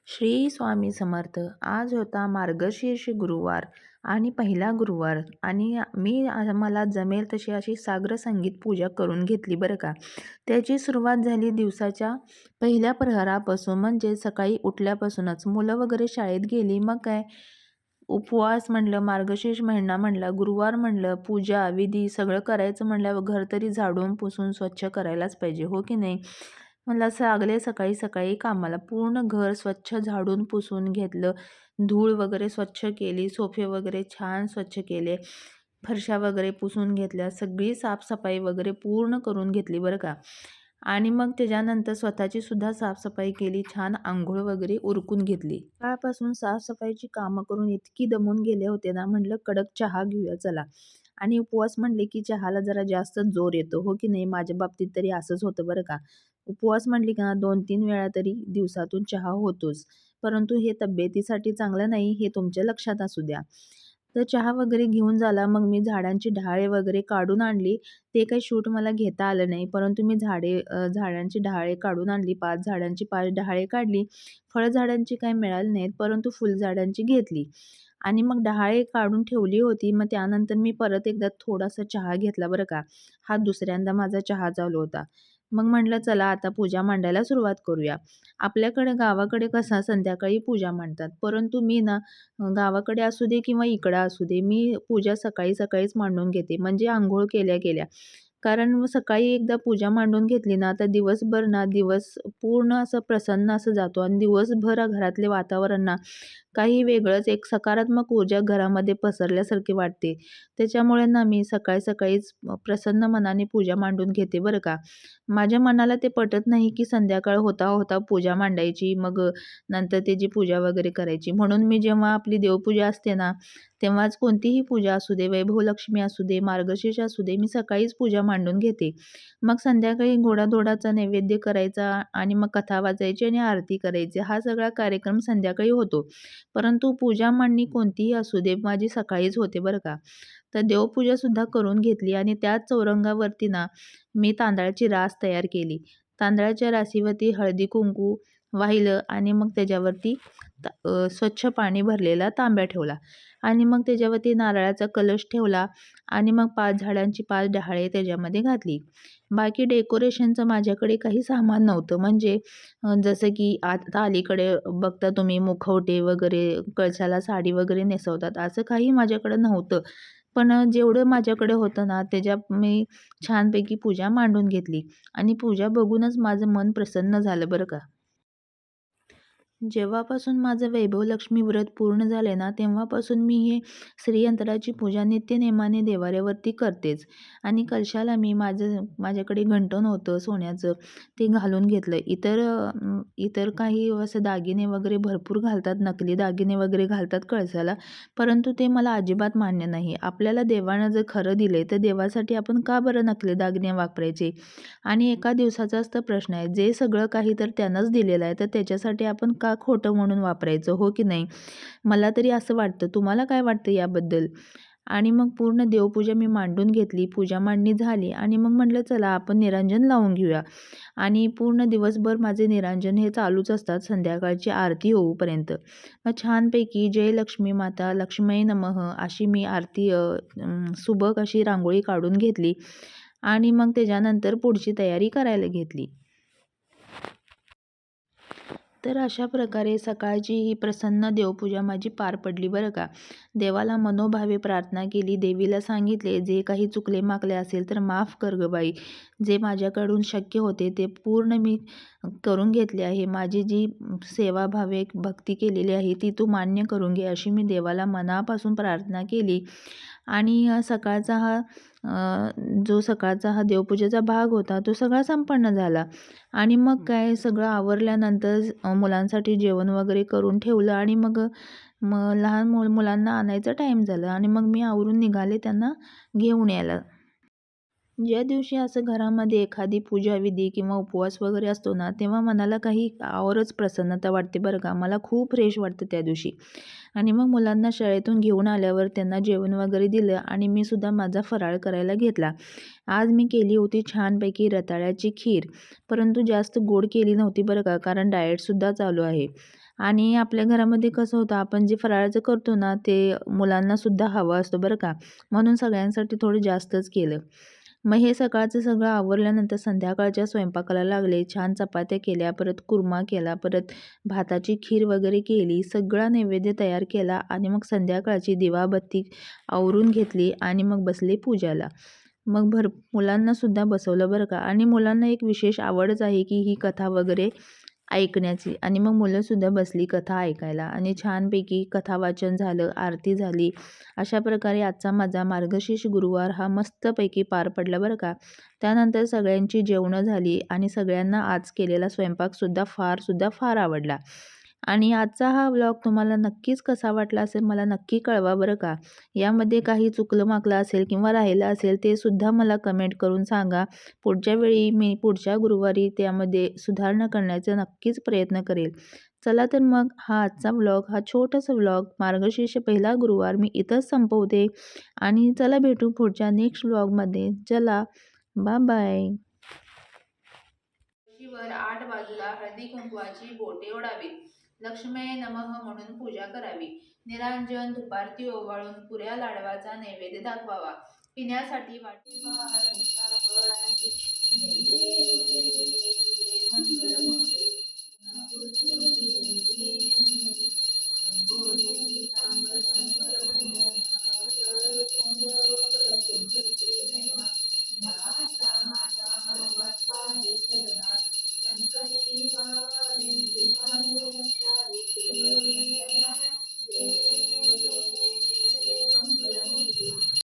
श्री स्वामी समर्थ. आज होता मार्गशीर्ष गुरुवार आणि पहिला गुरुवार आणि मला जमेल तशी अशी साग्र संगीत पूजा करून घेतली बरं का. त्याची सुरुवात झाली दिवसाच्या पहिल्या प्रहरापासून, म्हणजे सकाळी उठल्यापासूनच. मुलं वगैरे शाळेत गेली, मग काय उपवास म्हणलं, मार्गशीर्ष महिना म्हणलं, गुरुवार म्हणलं, पूजा विधी सगळं करायचं म्हणल्यावर घर तरी झाडून पुसून स्वच्छ करायलाच पाहिजे, हो की नाही. मला लागले सकाळी सकाळी कामाला. पूर्ण घर स्वच्छ झाडून पुसून घेतलं. धूळ वगैरे स्वच्छ केली, सोफे वगैरे छान स्वच्छ केले, फरशा वगैरे पुसून घेतल्या, सगळी साफसफाई वगैरे पूर्ण करून घेतली बरं का. आणि मग त्याच्यानंतर स्वतःची सुद्धा साफसफाई केली, छान आंघोळ वगैरे उरकून घेतली. सकाळपासून साफसफाईची कामं करून इतकी दमून गेले होते ना, म्हटलं कडक चहा घेऊया चला. आणि उपवास म्हणले की चहाला जरा जास्त जोर येतो, हो की नाही. माझ्या बाबतीत तरी असंच होतं बरं का. उपवास म्हटली का 2-3 वेळा तरी दिवसातून चहा होतोच. परंतु हे तब्येतीसाठी चांगलं नाही, हे तुमच्या लक्षात असू द्या. तर चहा वगैरे घेऊन झाला, मग मी झाडांची ढाळे वगैरे काढून आणली. ते काही शूट मला घेता आलं नाही, परंतु मी झाडांची ढाळे काढून आणली. 5 झाडांची 5 ढाळे काढली. फळझाडांची काही मिळाली नाहीत, परंतु फुलझाडांची घेतली. आणि मग डहाळे काढून ठेवली होती. मग त्यानंतर मी परत एकदा थोडासा चहा घेतला बरं का. हा दुसऱ्यांदा माझा चहा चालू होता. मग म्हटलं चला आता पूजा मांडायला सुरुवात करूया. आपल्याकडे गावाकडे कसा संध्याकाळी पूजा मांडतात. परंतु मी ना गावाकडे असू दे किंवा इकडं असू दे, मी पूजा सकाळी सकाळीच मांडून घेते. म्हणजे अंघोळ केल्या-केल्या. कारण सकाळी एकदा पूजा मांडून घेतली ना, तर दिवसभर ना दिवस पूर्ण असं प्रसन्न असं जातो आणि दिवसभर घरातले वातावरण ना काही वेगळंच एक सकारात्मक ऊर्जा घरामध्ये पसरल्यासारखी वाटते. त्याच्यामुळे ना मी सकाळी-सकाळीच प्रसन्न मनाने पूजा मांडून घेते बरं का. माझ्या मनाला ते पटत नाही, की संध्याकाळ होता-होता पूजा मांडायची, मग नंतर त्याची पूजा वगैरे करायची. म्हणून मी जेव्हा आपली देवपूजा असते ना, तेव्हाच कोणतीही पूजा असू दे, वैभवलक्ष्मी असू दे, मार्गशीर्ष असू दे, मी सकाळीच पूजा मांडून घेते. मग संध्याकाळी गोडाधोडाचा नैवेद्य करायचा आणि मग कथा वाचायची आणि आरती करायची. हा सगळा कार्यक्रम संध्याकाळी होतो. परंतु पूजा मांडणी कोणतीही असू दे, माझी सकाळीच होते बरं का. तर देवपूजासुद्धा करून घेतली आणि त्याच चौरंगावरती ना मी तांदळाची रास तयार केली. तांदळाच्या राशीवरती हळदी-कुंकू वाहिलं आणि मग त्याच्यावरती स्वच्छ पाणी भरलेला तांब्या ठेवला आणि मग त्याच्यावरती नारळाचा कलश ठेवला आणि मग 5 झाडांची 5 डहाळे त्याच्यामध्ये घातली. बाकी डेकोरेशनचं माझ्याकडे काही सामान नव्हतं. म्हणजे जसं की आता अलीकडे बघता तुम्ही मुखवटे वगैरे, कळसाला साडी वगैरे नेसवतात, असं काही माझ्याकडं नव्हतं. पण जेवढं माझ्याकडे होतं ना, त्याच्यात मी छानपैकी पूजा मांडून घेतली आणि पूजा बघूनच माझं मन प्रसन्न झालं बरं का. जेव्हापासून माझं वैभवलक्ष्मी व्रत पूर्ण झाले ना, तेव्हापासून मी हे श्रीयंत्राची पूजा नित्यनेमाने देवाऱ्यावरती करतेच. आणि कलशाला मी माझ्याकडे घंटण होतं सोन्याचं, ते घालून घेतलं. इतर काही असं दागिने वगैरे भरपूर घालतात, नकली दागिने वगैरे घालतात कळसाला, परंतु ते मला अजिबात मान्य नाही. आपल्याला देवानं जर खरं दिलंय, तर देवासाठी आपण का बरं नकली दागिने वापरायचे? आणि एका दिवसाचाच तर प्रश्न आहे. जे सगळं काही तर त्यानंच दिलेलं आहे, तर त्याच्यासाठी आपण का खोटं म्हणून वापरायचं, हो की नाही? मला तरी असं वाटतं. तुम्हाला काय वाटतं याबद्दल? आणि मग पूर्ण देवपूजा मी मांडून घेतली. पूजा मांडणी झाली आणि मग म्हटलं चला आपण निरांजन लावून घेऊया. आणि पूर्ण दिवसभर माझे निरांजन हे चालूच असतात संध्याकाळची आरती होऊपर्यंत. मग छानपैकी जय लक्ष्मी माता लक्ष्मीये नमः अशी मी आरती सुबक अशी रांगोळी काढून घेतली आणि मग त्याच्यानंतर पुढची तयारी करायला घेतली. तर अशा प्रकारे सकाळची ही प्रसन्न देवपूजा माझी पार पडली बरं का. देवाला मनोभावे प्रार्थना केली. देवीला सांगितले, जे काही चुकले-माकले असेल तर माफ कर गं बाई. जे माझ्याकडून शक्य होते ते पूर्ण मी करून घेतले आहे. माझी जी सेवाभावे भक्ती केलेली आहे ती तू मान्य करून घे, अशी मी देवाला मनापासून प्रार्थना केली. आणि जो सकाळचा हा देवपूजेचा भाग होता तो सगळा संपन्न झाला. आणि मग काय सगळं आवरल्यानंतर मुलांसाठी जेवण वगैरे करून ठेवलं आणि मग लहान मुलांना आणायचा टाईम झाला आणि मग मी आवरून निघाले त्यांना घेऊन यायला. ज्या दिवशी असं घरामध्ये एखादी पूजाविधी किंवा उपवास वगैरे असतो ना, तेव्हा मनाला काही औरच प्रसन्नता वाटते बरं का. मला खूप फ्रेश वाटतं त्या दिवशी. आणि मग मुलांना शाळेतून घेऊन आल्यावर त्यांना जेवण वगैरे दिलं आणि मी सुद्धा माझा फराळ करायला घेतला. आज मी केली होती छानपैकी रताळ्याची खीर, परंतु जास्त गोड केली नव्हती बरं का, कारण डाएटसुद्धा चालू आहे. आणि आपल्या घरामध्ये कसं होतं, आपण जे फराळाचं करतो ना, ते मुलांनासुद्धा हवं असतं बरं का, म्हणून सगळ्यांसाठी थोडं जास्तच केलं. मग हे सकाळचं सगळं आवरल्यानंतर संध्याकाळच्या स्वयंपाकाला लागले. छान चपात्या केल्या, परत कुर्मा केला, परत भाताची खीर वगैरे केली. सगळा नैवेद्य तयार केला आणि मग संध्याकाळची दिवाबत्ती आवरून घेतली आणि मग बसले पूजाला. मग मुलांनासुद्धा बसवलं बरं का, आणि मुलांना एक विशेष आवडच आहे की ही कथा वगैरे ऐकण्याची, आणि मग मुलंसुद्धा बसली कथा ऐकायला आणि छानपैकी कथा वाचन झालं, आरती झाली. अशा प्रकारे आजचा माझा मार्गशीर्ष गुरुवार हा मस्तपैकी पार पडला बरं का. त्यानंतर सगळ्यांची जेवणं झाली आणि सगळ्यांना आज केलेला स्वयंपाकसुद्धा फार आवडला. आणि आजचा हा व्लॉग तुम्हाला नक्कीच कसा वाटला असेल मला नक्की कळवा बरं का. यामध्ये काही चुकलं-माकलं असेल किंवा राहिलं असेल ते सुद्धा मला कमेंट करून सांगा. पुढच्या वेळी मी पुढच्या गुरुवारी त्यामध्ये सुधारणा करण्याचा नक्कीच प्रयत्न करेल. चला तर मग हा आजचा व्लॉग, हा छोटासा व्लॉग मार्गशीर्ष पहिला गुरुवार मी इथंच संपवते आणि चला भेटू पुढच्या नेक्स्ट व्लॉगमध्ये. चला, बाय. वर 8 बाजूला हळदी कुंकवाची बोटे ओढावीत. लक्ष्मीये नमः म्हणून पूजा करावी. निरांजन धुपारती ओवाळून पुऱ्या लाडवाचा नैवेद्य दाखवावा. पिण्यासाठी वाटी